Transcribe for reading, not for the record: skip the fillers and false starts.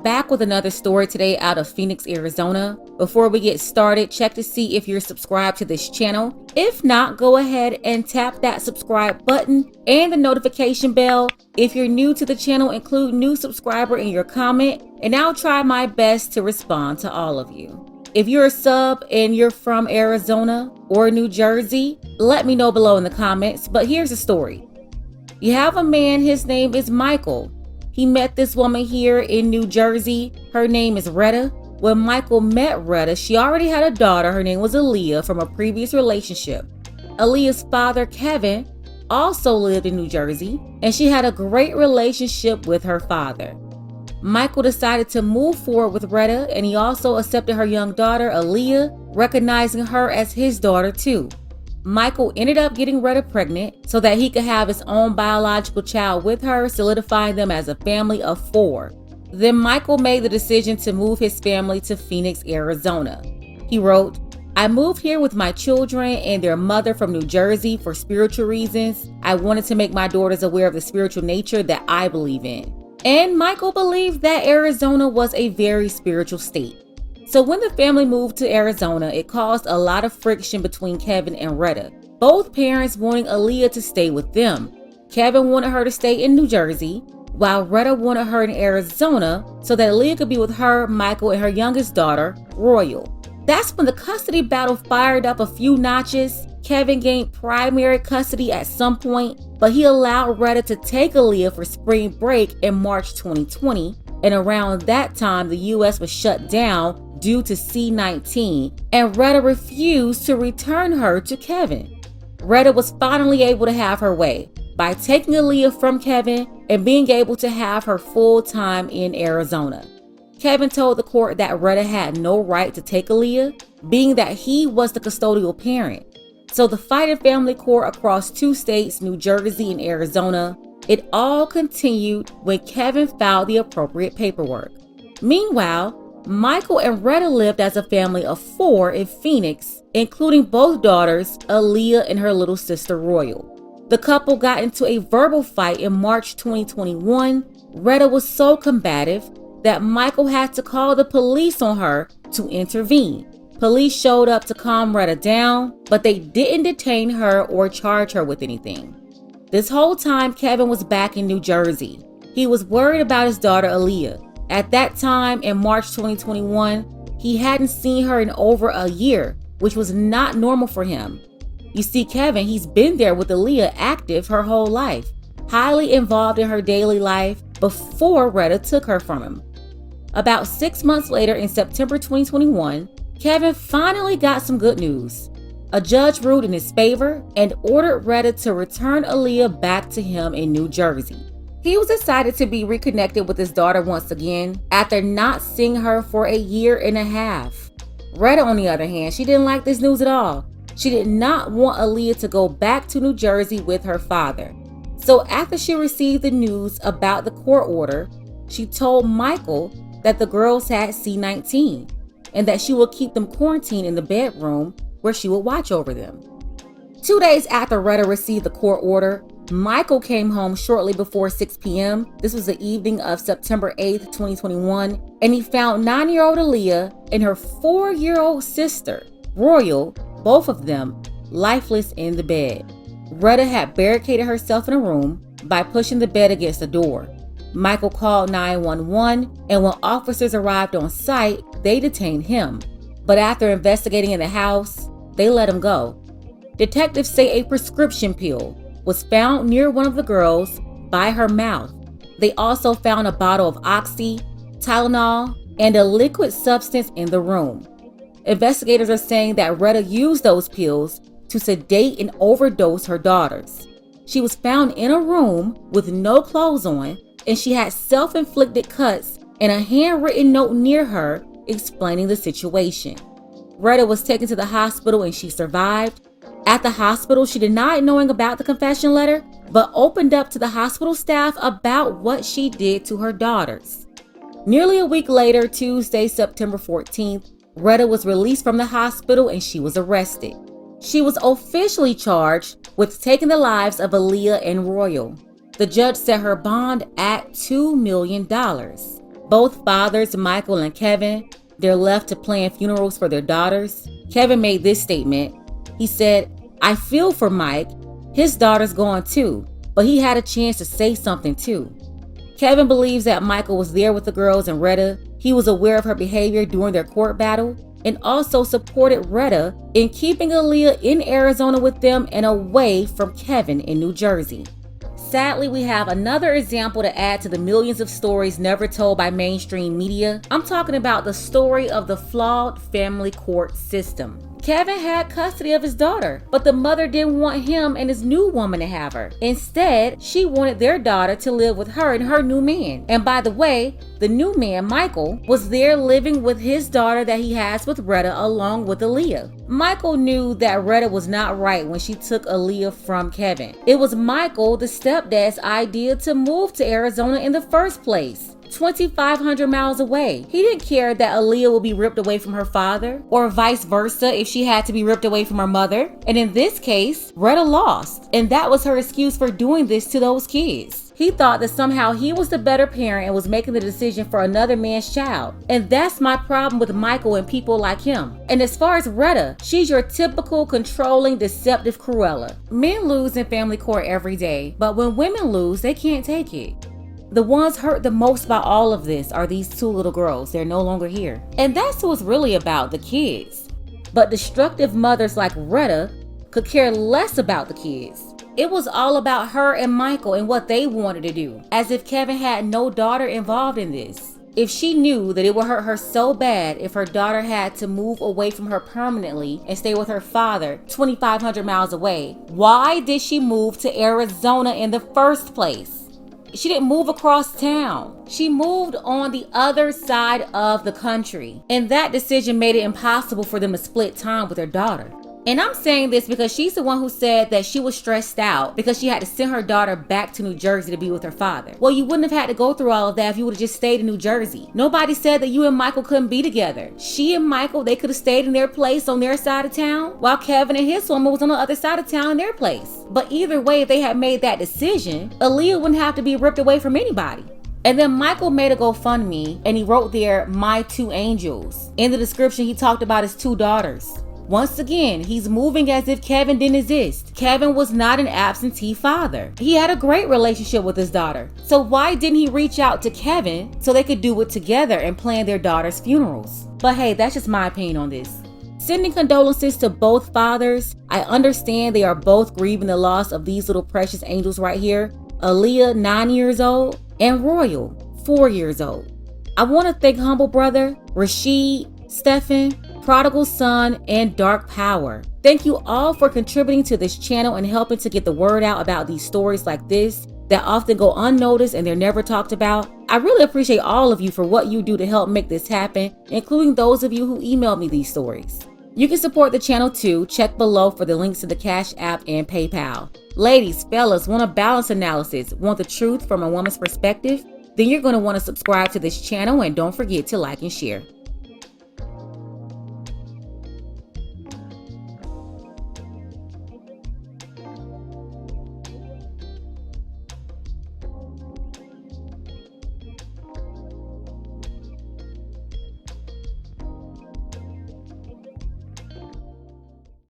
back with another story today out of Phoenix, Arizona. Before we get started, check to see if you're subscribed to this channel. If not, go ahead and tap that subscribe button and the notification bell. If you're new to the channel, include new subscriber in your comment, and I'll try my best to respond to all of you. If you're a sub and you're from Arizona or New Jersey, let me know below in the comments, but here's the story. You have a man, his name is Michael. He met this woman here in New Jersey. Her name is Retta. When Michael met Retta, she already had a daughter. Her name was Aaliyah from a previous relationship. Aaliyah's father, Kevin, also lived in New Jersey, and she had a great relationship with her father. Michael decided to move forward with Retta, and he also accepted her young daughter, Aaliyah, recognizing her as his daughter too. Michael ended up getting Retta pregnant so that he could have his own biological child with her, solidifying them as a family of 4. Then Michael made the decision to move his family to Phoenix, Arizona. He wrote, "I moved here with my children and their mother from New Jersey for spiritual reasons. I wanted to make my daughters aware of the spiritual nature that I believe in." And Michael believed that Arizona was a very spiritual state. So when the family moved to Arizona, it caused a lot of friction between Kevin and Retta, both parents wanting Aaliyah to stay with them. Kevin wanted her to stay in New Jersey, while Retta wanted her in Arizona so that Aaliyah could be with her, Michael, and her youngest daughter, Royal. That's when the custody battle fired up a few notches. Kevin gained primary custody at some point, but he allowed Retta to take Aaliyah for spring break in March 2020, and around that time the US was shut down due to C-19, and Retta refused to return her to Kevin. Retta was finally able to have her way by taking Aaliyah from Kevin and being able to have her full time in Arizona. Kevin told the court that Retta had no right to take Aaliyah, being that he was the custodial parent. So the fight in family court across 2 states, New Jersey and Arizona, it all continued when Kevin filed the appropriate paperwork. Meanwhile, Michael and Retta lived as a family of 4 in Phoenix, including both daughters, Aaliyah and her little sister, Royal. The couple got into a verbal fight in March 2021. Retta was so combative that Michael had to call the police on her to intervene. Police showed up to calm Retta down, but they didn't detain her or charge her with anything. This whole time, Kevin was back in New Jersey. He was worried about his daughter, Aaliyah. At that time, in March 2021, he hadn't seen her in over a year, which was not normal for him. You see, Kevin, he's been there with Aaliyah active her whole life, highly involved in her daily life before Retta took her from him. About 6 months later, in September 2021, Kevin finally got some good news. A judge ruled in his favor and ordered Retta to return Aaliyah back to him in New Jersey. He was excited to be reconnected with his daughter once again after not seeing her for a year and a half. Retta, on the other hand, she didn't like this news at all. She did not want Aaliyah to go back to New Jersey with her father. So after she received the news about the court order, she told Michael that the girls had C-19 and that she would keep them quarantined in the bedroom where she would watch over them. 2 days after Retta received the court order, Michael came home shortly before 6 p.m. This was the evening of September 8th, 2021, and he found 9-year-old Aaliyah and her 4-year-old sister, Royal, both of them lifeless in the bed. Retta had barricaded herself in a room by pushing the bed against the door. Michael called 911, and when officers arrived on site, they detained him. But after investigating in the house, they let him go. Detectives say a prescription pill was found near one of the girls by her mouth. They also found a bottle of Oxy, Tylenol, and a liquid substance in the room. Investigators are saying that Retta used those pills to sedate and overdose her daughters. She was found in a room with no clothes on, and she had self-inflicted cuts and a handwritten note near her explaining the situation. Retta was taken to the hospital and she survived. At the hospital, she denied knowing about the confession letter, but opened up to the hospital staff about what she did to her daughters. Nearly a week later, Tuesday, September 14th, Retta was released from the hospital and she was arrested. She was officially charged with taking the lives of Aaliyah and Royal. The judge set her bond at $2 million. Both fathers, Michael and Kevin, they're left to plan funerals for their daughters. Kevin made this statement. He said, "I feel for Mike. His daughter's gone too, but he had a chance to say something too." Kevin believes that Michael was there with the girls and Retta. He was aware of her behavior during their court battle and also supported Retta in keeping Aaliyah in Arizona with them and away from Kevin in New Jersey. Sadly, we have another example to add to the millions of stories never told by mainstream media. I'm talking about the story of the flawed family court system. Kevin had custody of his daughter, but the mother didn't want him and his new woman to have her. Instead, she wanted their daughter to live with her and her new man. And by the way, the new man, Michael, was there living with his daughter that he has with Retta along with Aaliyah. Michael knew that Retta was not right when she took Aaliyah from Kevin. It was Michael, the stepdad's idea to move to Arizona in the first place. 2,500 miles away. He didn't care that Aaliyah will be ripped away from her father, or vice versa if she had to be ripped away from her mother. And in this case, Retta lost, and that was her excuse for doing this to those kids. He thought that somehow he was the better parent and was making the decision for another man's child. And that's my problem with Michael and people like him. And as far as Retta, she's your typical controlling, deceptive Cruella. Men lose in family court every day, but when women lose, they can't take it. The ones hurt the most by all of this are these two little girls. They're no longer here. And that's what it's really about, the kids. But destructive mothers like Retta could care less about the kids. It was all about her and Michael and what they wanted to do, as if Kevin had no daughter involved in this. If she knew that it would hurt her so bad if her daughter had to move away from her permanently and stay with her father 2,500 miles away, why did she move to Arizona in the first place? She didn't move across town. She moved on the other side of the country. And that decision made it impossible for them to split time with their daughter. And I'm saying this because she's the one who said that she was stressed out because she had to send her daughter back to New Jersey to be with her father. Well, you wouldn't have had to go through all of that if you would have just stayed in New Jersey. Nobody said that you and Michael couldn't be together. She and Michael, they could have stayed in their place on their side of town, while Kevin and his woman was on the other side of town in their place. But either way, if they had made that decision, Aaliyah wouldn't have to be ripped away from anybody. And then Michael made a GoFundMe and he wrote there, "My two angels." In the description, he talked about his two daughters. Once again, he's moving as if Kevin didn't exist. Kevin was not an absentee father. He had a great relationship with his daughter. So why didn't he reach out to Kevin so they could do it together and plan their daughter's funerals? But hey, that's just my opinion on this. Sending condolences to both fathers. I understand they are both grieving the loss of these little precious angels right here. Aaliyah, 9 years old, and Royal, 4 years old. I want to thank Humble Brother, Rashid, Stephen, Prodigal Son, and Dark Power. Thank you all for contributing to this channel and helping to get the word out about these stories like this that often go unnoticed and they're never talked about. I really appreciate all of you for what you do to help make this happen, including those of you who emailed me these stories. You can support the channel too. Check below for the links to the Cash App and PayPal. Ladies, fellas, want a balance analysis? Want the truth from a woman's perspective? Then you're going to want to subscribe to this channel and don't forget to like and share.